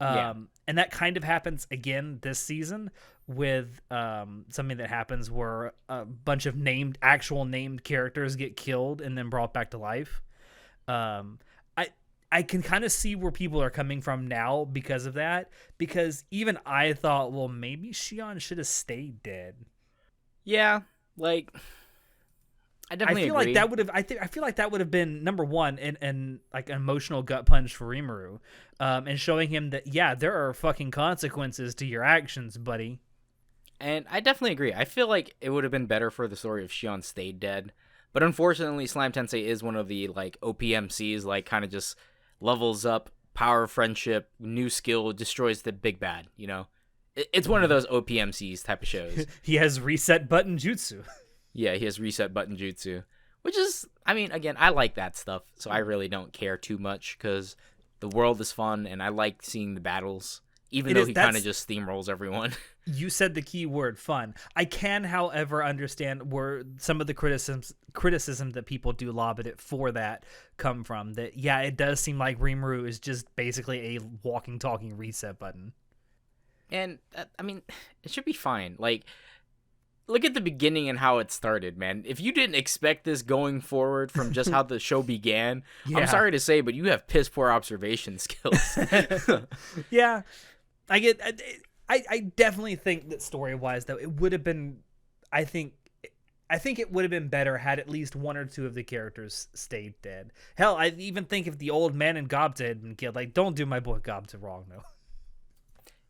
Yeah. And that kind of happens again this season with something that happens where a bunch of actual named characters get killed and then brought back to life. I can kind of see where people are coming from now because of that, because even I thought, well, maybe Shion should have stayed dead. Yeah, like I definitely feel agree. like that would have. I feel like that would have been number one and like an emotional gut punch for Rimuru, and showing him that there are fucking consequences to your actions, buddy. And I definitely agree. I feel like it would have been better for the story if Shion stayed dead, but unfortunately, Slime Tensei is one of the like OPMCs, like kind of just levels up, power, friendship, new skill, destroys the big bad. You know, it's one of those OPMCs type of shows. He has reset button jutsu. Yeah, he has reset button jutsu, which is, I mean, again, I like that stuff, so I really don't care too much because the world is fun and I like seeing the battles, even though he kind of just steamrolls everyone. You said the key word, fun. I can, however, understand where some of the criticism that people do lob at it for that come from. That, it does seem like Rimuru is just basically a walking, talking reset button. And, I mean, it should be fine. Like, look at the beginning and how it started, man. If you didn't expect this going forward from just how the show began, I'm sorry to say, but you have piss poor observation skills. Yeah, I get. I definitely think that story-wise, though, it would have been. I think it would have been better had at least one or two of the characters stayed dead. Hell, I even think if the old man and Gobta had been killed, like, don't do my boy Gobta wrong, though.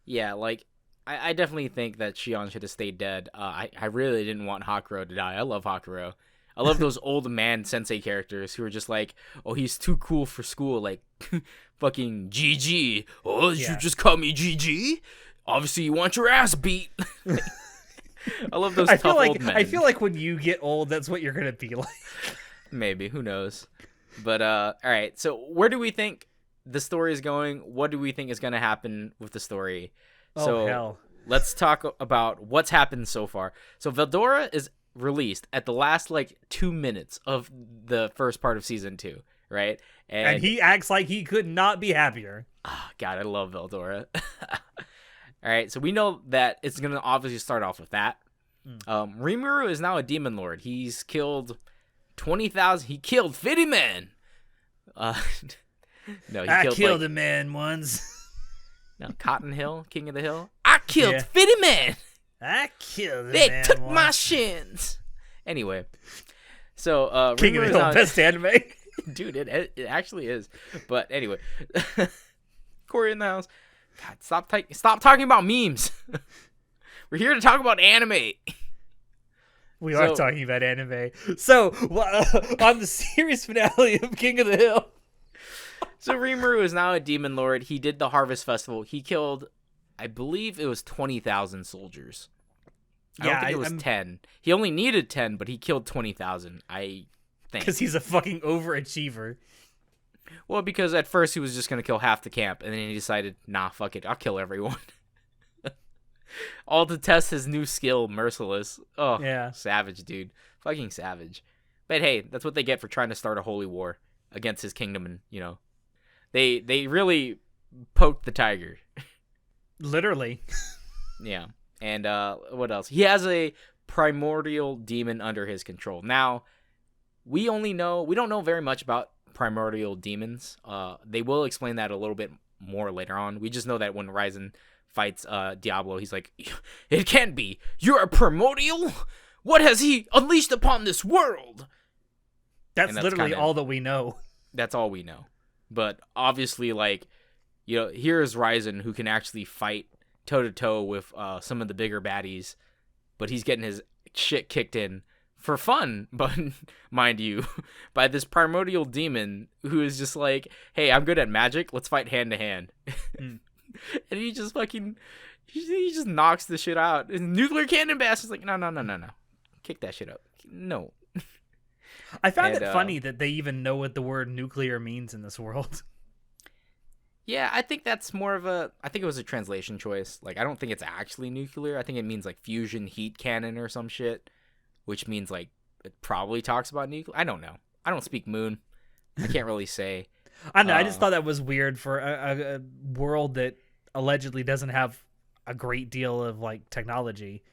Yeah, like, I definitely think that Shion should have stayed dead. I really didn't want Hakuro to die. I love Hakuro. I love those old man sensei characters who are just like, oh, he's too cool for school. Like, fucking GG. Oh, did you just call me GG? Obviously, you want your ass beat. I love those tough old men. I feel like when you get old, that's what you're going to be like. Maybe. Who knows? But, all right. So, where do we think the story is going? What do we think is going to happen with the story? So, hell. Let's talk about what's happened so far. So, Veldora is released at the last, 2 minutes of the first part of Season 2, right? And he acts like he could not be happier. Oh, God, I love Veldora. All right, so we know that it's going to obviously start off with that. Rimuru is now a demon lord. He's killed 20,000. He killed 50 men. No, I killed a man once. No, Cotton Hill, King of the Hill. I killed 50 men. I killed a they man took once. my shins. Anyway, so King of the Hill, best anime. Dude, it actually is. But anyway, Corey in the house. God, stop talking about memes. We're here to talk about anime. We are talking about anime. So, on the series finale of King of the Hill. So Rimuru is now a demon lord. He did the Harvest Festival. He killed, I believe it was 20,000 soldiers. I don't think it was 10. He only needed 10, but he killed 20,000, I think. Because he's a fucking overachiever. Well, because at first he was just going to kill half the camp, and then he decided, nah, fuck it, I'll kill everyone. All to test his new skill, Merciless. Oh, yeah. Savage, dude. Fucking savage. But hey, that's what they get for trying to start a holy war against his kingdom, and, you know, they really poked the tiger. Literally. Yeah. And what else? He has a primordial demon under his control. Now, we don't know very much about primordial demons. They will explain that a little bit more later on. We just know that when Ryzen fights Diablo, he's like, it can't be. You're a primordial? What has he unleashed upon this world? That's literally all that we know. That's all we know. But obviously, like, you know, here's Ryzen who can actually fight toe-to-toe with some of the bigger baddies, but he's getting his shit kicked in for fun, but mind you, by this primordial demon who is just like, hey, I'm good at magic, let's fight hand-to-hand. And he just he just knocks the shit out. And Nuclear Cannon Bash is like, no. Kick that shit up. No. I found it funny that they even know what the word nuclear means in this world. Yeah, I think that's more of I think it was a translation choice. Like, I don't think it's actually nuclear. I think it means, like, fusion heat cannon or some shit, which means, like, it probably talks about nuclear. I don't know. I don't speak Moon. I can't really say. I know. I just thought that was weird for a world that allegedly doesn't have a great deal of, like, technology.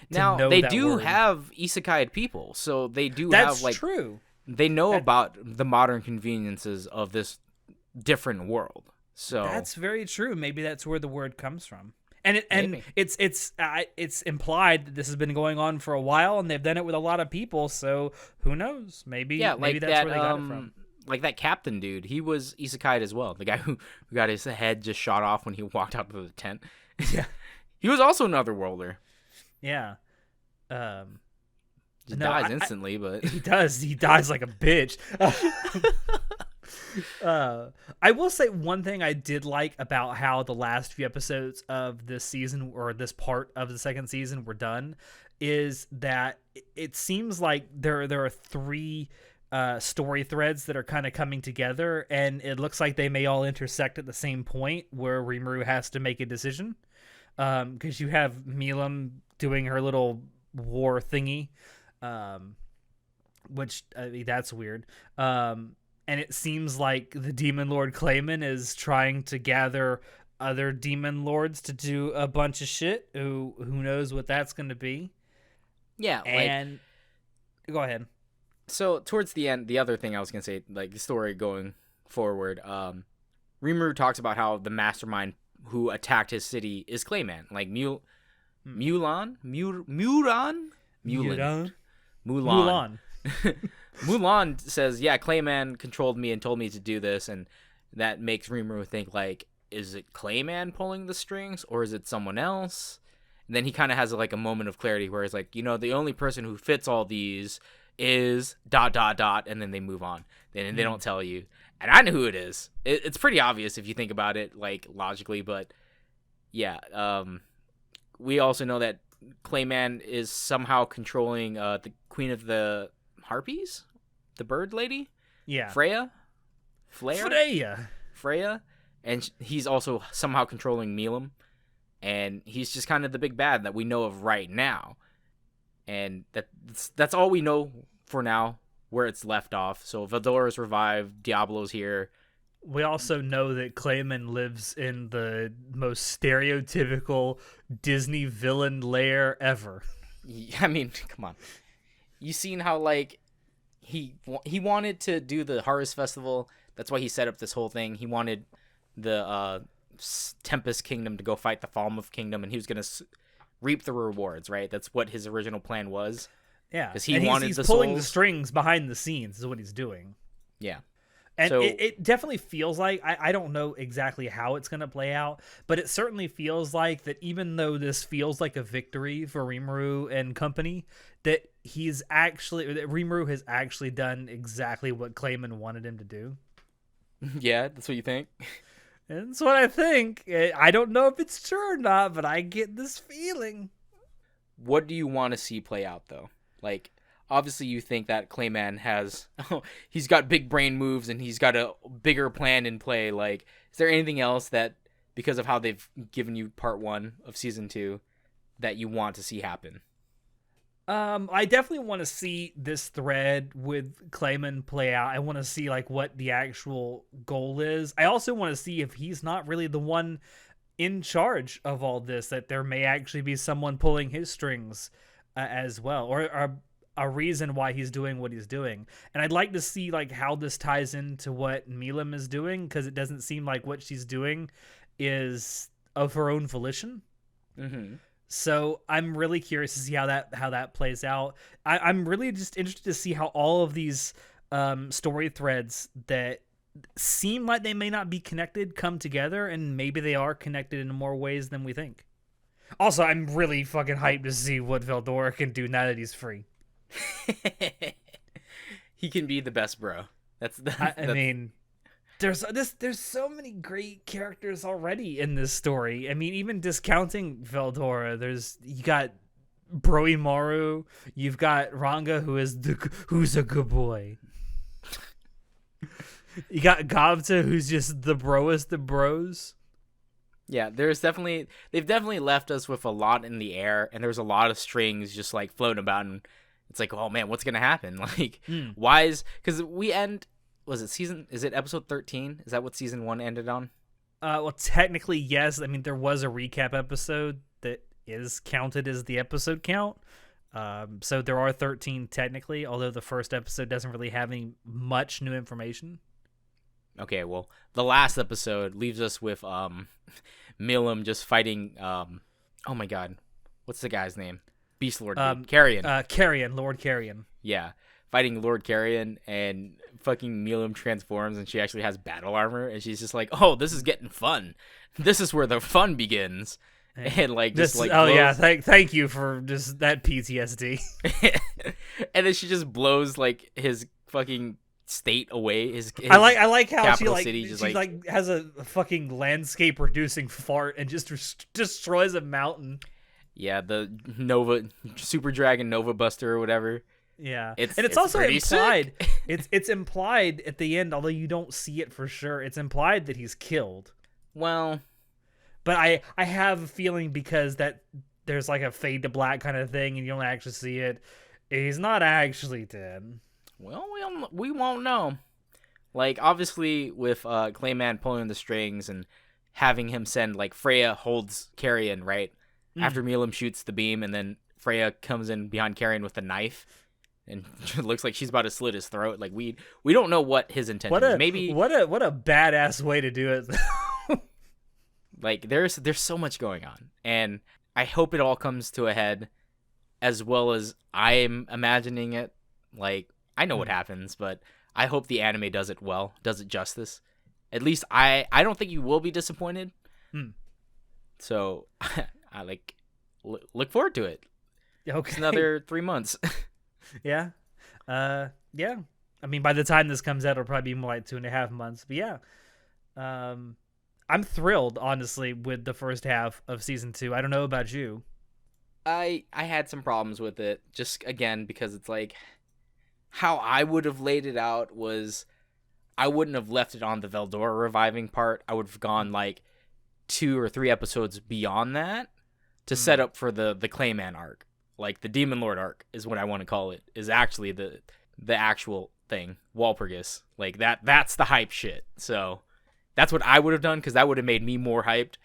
Now, they do have isekai people, so they do have, like... That's true. They know about the modern conveniences of this different world. So that's very true. Maybe that's where the word comes from, and it's implied that this has been going on for a while, and they've done it with a lot of people. So who knows? Maybe that's where they got it from. Like that captain dude, he was isekai'd as well. The guy who got his head just shot off when he walked out of the tent. Yeah, he was also another worlder. Yeah, dies instantly, but he does. He dies like a bitch. I will say one thing I did like about how the last few episodes of this season, or this part of the second season, were done, is that it seems like there are three story threads that are kind of coming together, and it looks like they may all intersect at the same point where Rimuru has to make a decision. Because you have Milam doing her little war thingy, which that's weird. And it seems like the Demon Lord Clayman is trying to gather other Demon Lords to do a bunch of shit. Who knows what that's going to be? Yeah, and go ahead. So towards the end, the other thing I was going to say, like the story going forward, Rimuru talks about how the mastermind who attacked his city is Clayman, like Mulan. Mulan says, yeah, Clayman controlled me and told me to do this, and that makes Rimuru think, like, is it Clayman pulling the strings, or is it someone else? And then he kind of has, like, a moment of clarity where he's like, you know, the only person who fits all these is ... and then they move on. Then they don't tell you. And I know who it is. It's pretty obvious if you think about it, like, logically, but yeah. We also know that Clayman is somehow controlling the Queen of the Harpies? The bird lady? Yeah. Freya? Freya. And he's also somehow controlling Milam. And he's just kind of the big bad that we know of right now. And that's all we know for now, where it's left off. So Veldora's revived, Diablo's here. We also know that Clayman lives in the most stereotypical Disney villain lair ever. I mean, come on. You seen how, like, he wanted to do the Harvest Festival. That's why he set up this whole thing. He wanted the Tempest Kingdom to go fight the Falmouth Kingdom, and he was going to reap the rewards, right? That's what his original plan was. Yeah. Because he's pulling the strings behind the scenes is what he's doing. Yeah. And So it definitely feels like I don't know exactly how it's going to play out, but it certainly feels like that even though this feels like a victory for Rimuru and company, that Rimuru has actually done exactly what Clayman wanted him to do. yeah, that's what you think. And that's what I think. I don't know if it's true or not, but I get this feeling. What do you want to see play out though? Like, obviously you think that Clayman has he's got big brain moves and he's got a bigger plan in play. Like, is there anything else that, because of how they've given you part 1 of season 2, that you want to see happen? I definitely want to see this thread with Clayman play out. I want to see like what the actual goal is. I also want to see if he's not really the one in charge of all this, that there may actually be someone pulling his strings as well, or a reason why he's doing what he's doing. And I'd like to see like how this ties into what Milim is doing, because it doesn't seem like what she's doing is of her own volition. Mm-hmm. So I'm really curious to see how that plays out. I'm really just interested to see how all of these story threads that seem like they may not be connected come together, and maybe they are connected in more ways than we think. Also, I'm really fucking hyped to see what Veldora can do now that he's free. He can be the best bro. That's I mean, there's so many great characters already in this story. I mean, even discounting Veldora, you got Broimaru, you've got Ranga, who's a good boy. You got Gavta, who's just the broest of bros. Yeah, they've definitely left us with a lot in the air, and there's a lot of strings just like floating about, and it's like, oh man, what's gonna happen? Like, because we end, is it episode 13? Is that what season 1 ended on? Well, technically, yes. I mean, there was a recap episode that is counted as the episode count. So there are 13 technically, although the first episode doesn't really have any much new information. Okay, well, the last episode leaves us with Milim just fighting oh my god, what's the guy's name? Beast Lord, Carrion. Carrion, Lord Carrion. Yeah, fighting Lord Carrion, and fucking Milim transforms, and she actually has battle armor, and she's just like, "Oh, this is getting fun. This is where the fun begins." And like just this, like oh blows... yeah, thank you for just that PTSD. And then she just blows like his fucking state away. His I like how she like city, she like has a fucking landscape reducing fart and just destroys a mountain. Yeah, the Nova Super Dragon Nova Buster or whatever. Yeah, it's also implied. It's implied at the end, although you don't see it for sure. It's implied that he's killed. Well, but I have a feeling because that there's like a fade to black kind of thing, and you don't actually see it. He's not actually dead. Well, we won't know. Like, obviously, with Clayman pulling the strings and having him send, like, Freya holds Carrion, right? After Milim shoots the beam, and then Freya comes in behind Carrion with a knife, and it looks like she's about to slit his throat. Like, we don't know what his intention is. Maybe what a badass way to do it. Like, there's so much going on, and I hope it all comes to a head, as well as I'm imagining it. Like, I know what happens, but I hope the anime does it well, does it justice. At least I don't think you will be disappointed. So I look forward to it. Okay, it's another 3 months. Yeah, yeah. I mean, by the time this comes out, it'll probably be more like 2.5 months. But yeah, I'm thrilled, honestly, with the first half of season 2. I don't know about you. I had some problems with it, just again because it's like how I would have laid it out was I wouldn't have left it on the Veldora reviving part. I would have gone like 2 or 3 episodes beyond that to set up for the Clayman arc. Like the Demon Lord arc is what I want to call it, is actually the actual thing, Walpurgis. Like that's the hype shit. So that's what I would have done, because that would have made me more hyped.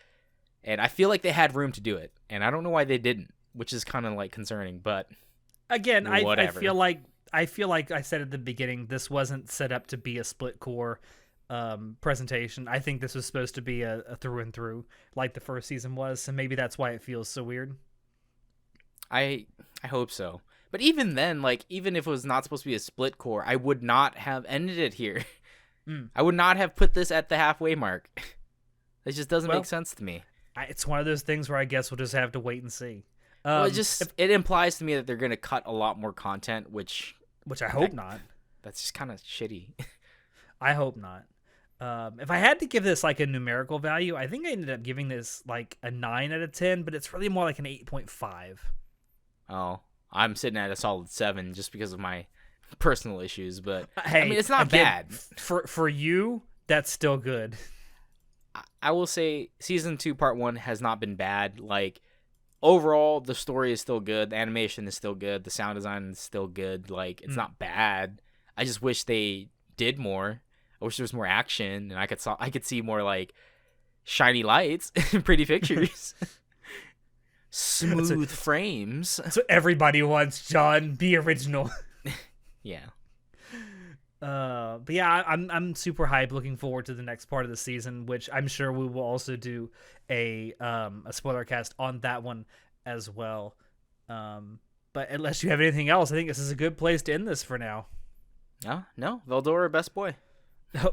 And I feel like they had room to do it, and I don't know why they didn't, which is kind of like concerning. But again, I feel like I said at the beginning, this wasn't set up to be a split core presentation. I think this was supposed to be a through and through, like the first season was. So maybe that's why it feels so weird. I hope so. But even then, like, even if it was not supposed to be a split core, I would not have ended it here. Mm. I would not have put this at the halfway mark. It just doesn't make sense to me. It's one of those things where I guess we'll just have to wait and see. Well, it implies to me that they're going to cut a lot more content, which I hope not. That's just kind of shitty. I hope not. If I had to give this like a numerical value, I think I ended up giving this like a 9 out of 10, but it's really more like an 8.5. Oh, I'm sitting at a solid 7 just because of my personal issues, but hey, I mean, it's not again, bad. For you, that's still good. I will say season 2 part 1 has not been bad. Like, overall, the story is still good, the animation is still good, the sound design is still good. Like, it's not bad. I just wish they did more. I wish there was more action, and I could see more like shiny lights and pretty pictures. Smooth frames. That's what everybody wants, John. Be original. Yeah. But yeah, I'm super hyped. Looking forward to the next part of the season, which I'm sure we will also do a spoiler cast on that one as well. But unless you have anything else, I think this is a good place to end this for now. No, Veldora, best boy.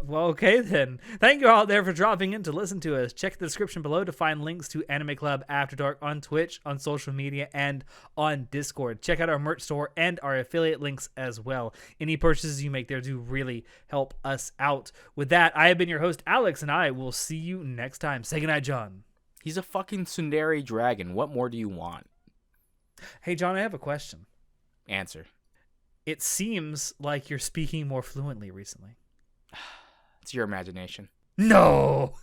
Well, okay then. Thank you all there for dropping in to listen to us. Check the description below to find links to Anime Club After Dark on Twitch, on social media, and on Discord. Check out our merch store and our affiliate links as well. Any purchases you make there do really help us out. With that, I have been your host, Alex, and I will see you next time. Say goodnight, John. He's a fucking tsundere dragon. What more do you want? Hey, John, I have a question. Answer. It seems like you're speaking more fluently recently. It's your imagination. No!